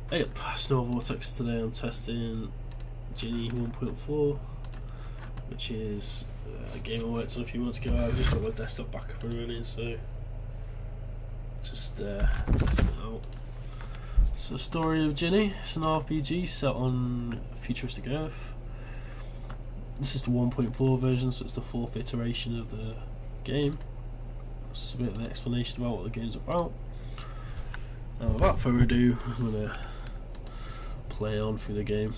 Hey up, Snow Vortex. Today I'm testing Jinni 1.4, which is a game I worked on a few months ago. I've just got my desktop back up and running, so just testing it out. It's the story of Jinni. It's an RPG set on futuristic Earth. This is the 1.4 version, so it's the 4th iteration of the game. This is a bit of an explanation about what the game's about. Now, without further ado, I'm going to play on through the game.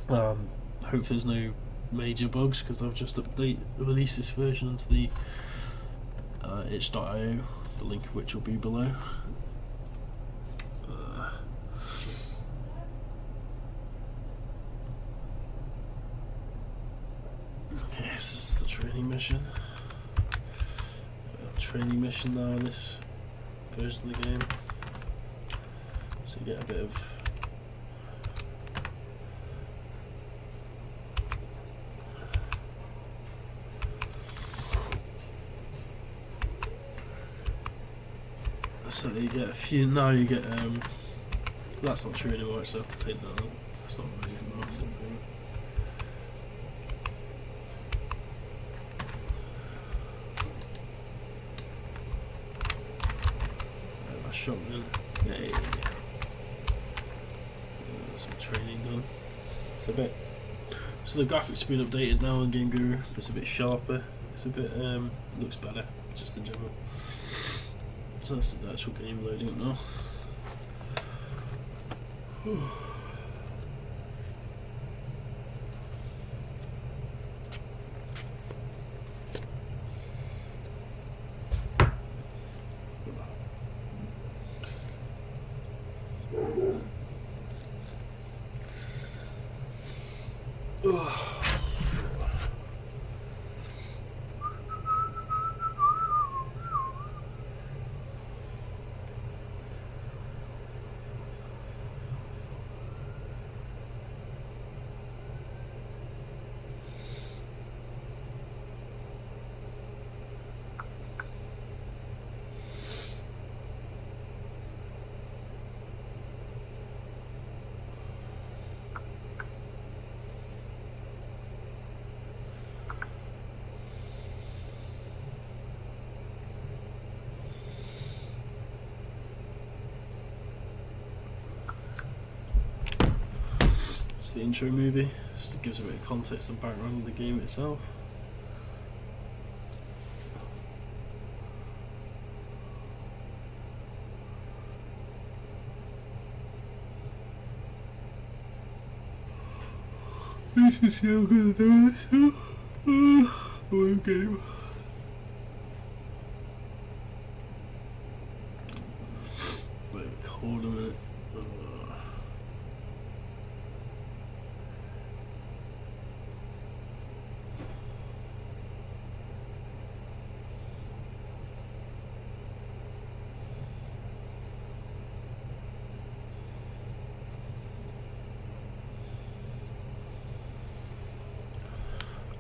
Hope there's no major bugs, because I've just released this version into the itch.io, the link of which will be below. Okay, this is the training mission. Training mission now in this version of the game, so you get a bit of so you get a few. Now you get that's not true anymore, so I have to take that out. That's not really a massive thing. I shot in. Yay. Some training done. It's a bit. So the graphics have been updated now on Game Guru. It's a bit sharper. It's a bit looks better, just in general. So that's the actual game loading up now. The intro movie just gives a bit of context and background of the game itself. You should see how I'm gonna do this. One game. Wait, hold a minute.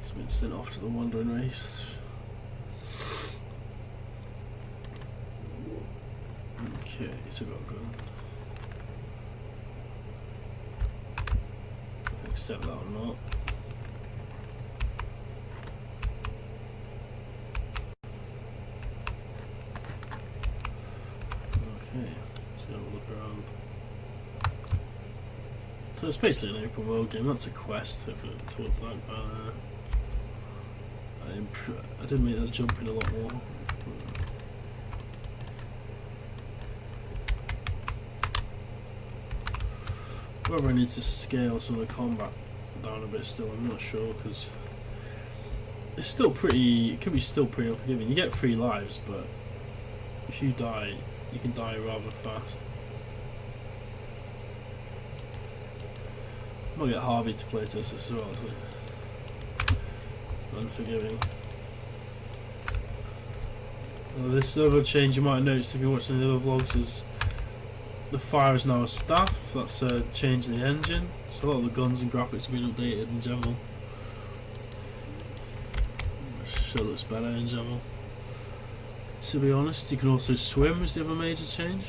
It's been sent off to the wandering race. Okay, so got a gun. I can accept that or not. Okay, so have a look around. So it's basically an open world game. That's a quest towards that. I did make that jump in a lot more. Whether I need to scale some of the combat down a bit still, I'm not sure, because it's still pretty. It can be still pretty unforgiving. You get 3 lives, but if you die, you can die rather fast. I might get Harvey to play test this as well. Unforgiving. This other change you might have noticed if you're watching the other vlogs is the fire is now a staff. That's a change in the engine. So a lot of the guns and graphics have been updated in general. Sure looks better in general. To be honest, you can also swim as the other major change.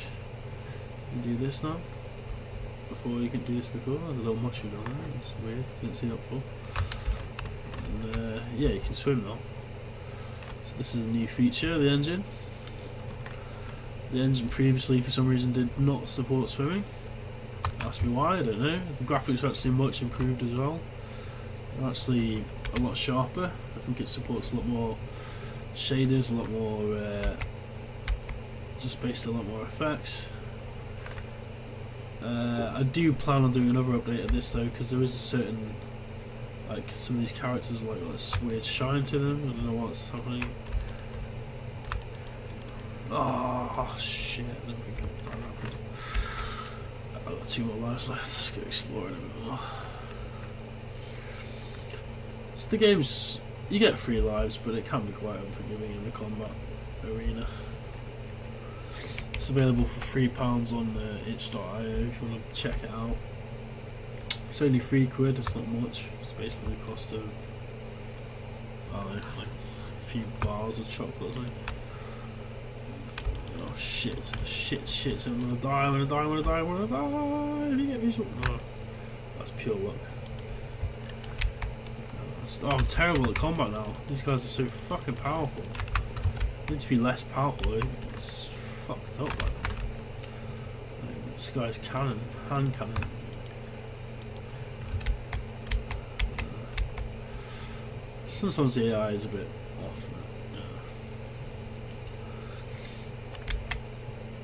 You can do this now. before. You can do this before. There's a little mushroom on there. It's weird. Didn't see that before. And yeah, you can swim now. So this is a new feature of the engine. The engine previously, for some reason, did not support swimming. Ask me why, I don't know. The graphics are actually much improved as well. They're actually a lot sharper. I think it supports a lot more shaders, a lot more, just basically a lot more effects. I do plan on doing another update of this though, because there is a certain, like, some of these characters like this weird shine to them. I don't know what's happening. Oh shit, I don't think that happened. I've got 2 more lives left. Let's go exploring a bit more. So the game's, you get 3 lives, but it can be quite unforgiving in the combat arena. It's available for £3 on itch.io if you want to check it out. It's only £3, it's not much. It's basically the cost of, I don't know, like a few bars of chocolate, I think. Oh shit, shit, I'm gonna die, I'm gonna die, I'm gonna die, I'm gonna die! If you get me some... No, that's pure luck. Oh, I'm terrible at combat now. These guys are so fucking powerful. They need to be less powerful. It's fucked up, like. This guy's cannon, hand cannon. Sometimes the AI is a bit off, man.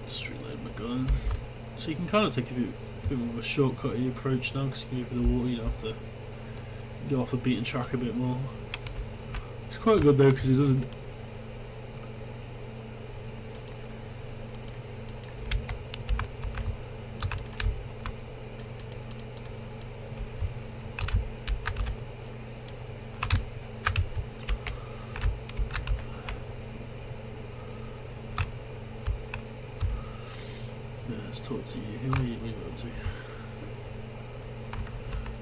Just reload my gun. So you can kind of take a bit more of a shortcutty approach now, because you can go over the water, you don't have to go off the beaten track a bit more. It's quite good though, because it doesn't... Yeah, let's talk to you. Who are you up to?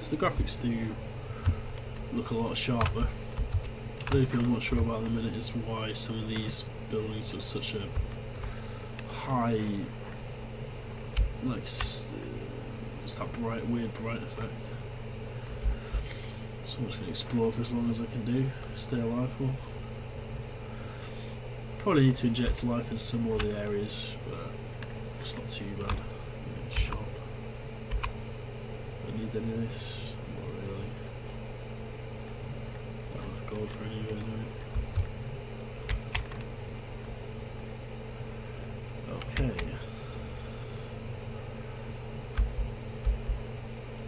So the graphics do look a lot sharper. The only thing I'm not sure about in a minute is why some of these buildings have such a high, like, it's that weird bright effect. So I'm just going to explore for as long as I can do, stay alive for. Probably need to inject life in some more of the areas, but it's not too bad. Yeah, it's sharp. Don't need any of this. Not really. Not enough gold for any of it anyway. Okay.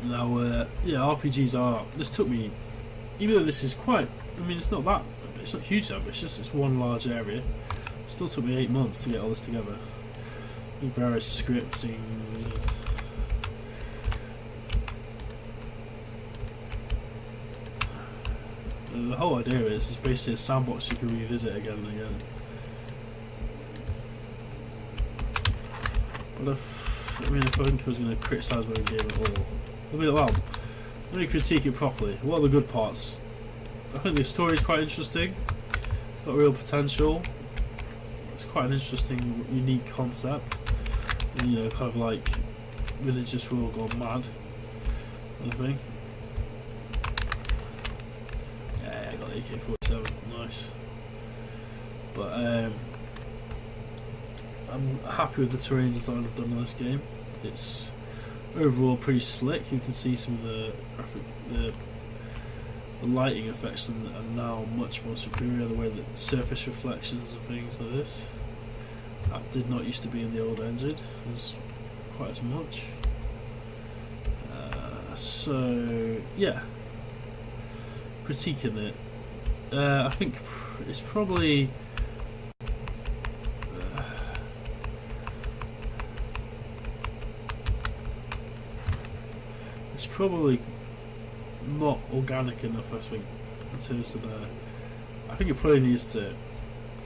Now, yeah, RPGs are. This took me, even though this is quite. I mean, it's not that. It's not huge, though. But it's just one large area. It still took me 8 months to get all this together. Various scripting. The whole idea is it's basically a sandbox you can revisit again and again. But if I think I was going to criticise my game at all, I mean, well, let me critique it properly. What are the good parts? I think the story is quite interesting. It's got real potential. It's quite an interesting, unique concept. And, you know, kind of like religious rule gone mad, kind of thing. Yeah, I got the AK-47, nice. But I'm happy with the terrain design I've done on this game. It's overall pretty slick. You can see some of the graphic, the lighting effects are now much more superior. The way that surface reflections and things like this. That did not used to be in the old engine as quite as much. So yeah, critiquing it. I think it's probably not organic enough. I think in terms of I think it probably needs to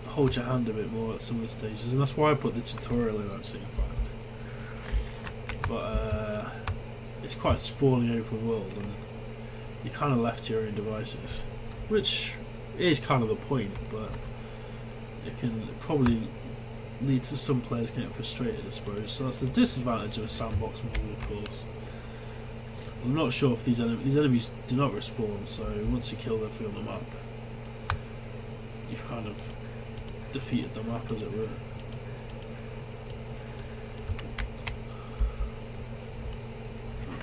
hold your hand a bit more at some of the stages, and that's why I put the tutorial in actually, in fact. But it's quite a sprawling open world, and you're kind of left to your own devices, which is kind of the point, but it can probably lead to some players getting frustrated, I suppose. So that's the disadvantage of a sandbox model, of course. I'm not sure if these enemies do not respawn, so once you kill everything on the map, you've kind of defeated the map, as it were.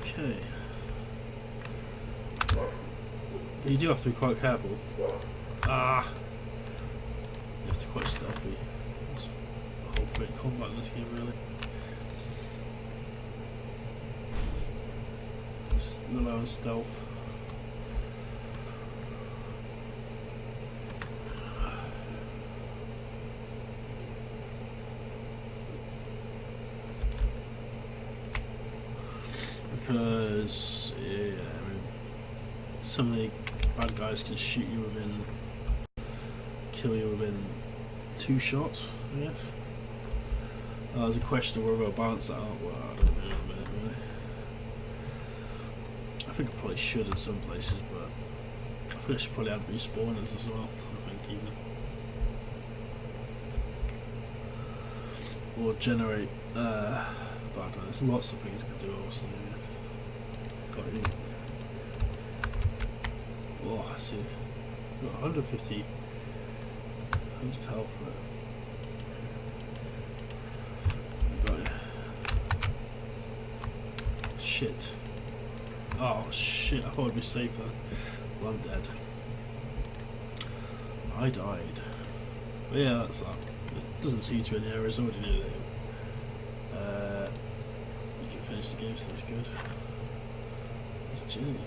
Okay. But you do have to be quite careful. Ah! You have to be quite stealthy. That's the whole point of combat in this game, really. Just rely on stealth. Because yeah, I mean, some of the bad guys can shoot you within, kill you within 2 shots, I guess. There's a question of whether I'll balance that out. Well, I don't know in a minute, really. I think I probably should in some places, but I think I should probably add respawners as well, I think, even. Or generate, but I don't know, there's lots of things I can do, obviously. Got you. Oh, I see. Got 150, 100 health for it. Got you. Shit. Oh shit, I thought I'd be safe then. Well, I'm dead. I died. But yeah, that's that. It doesn't seem to be any errors, I already knew that. You can finish the game, so that's good. It's Jinni.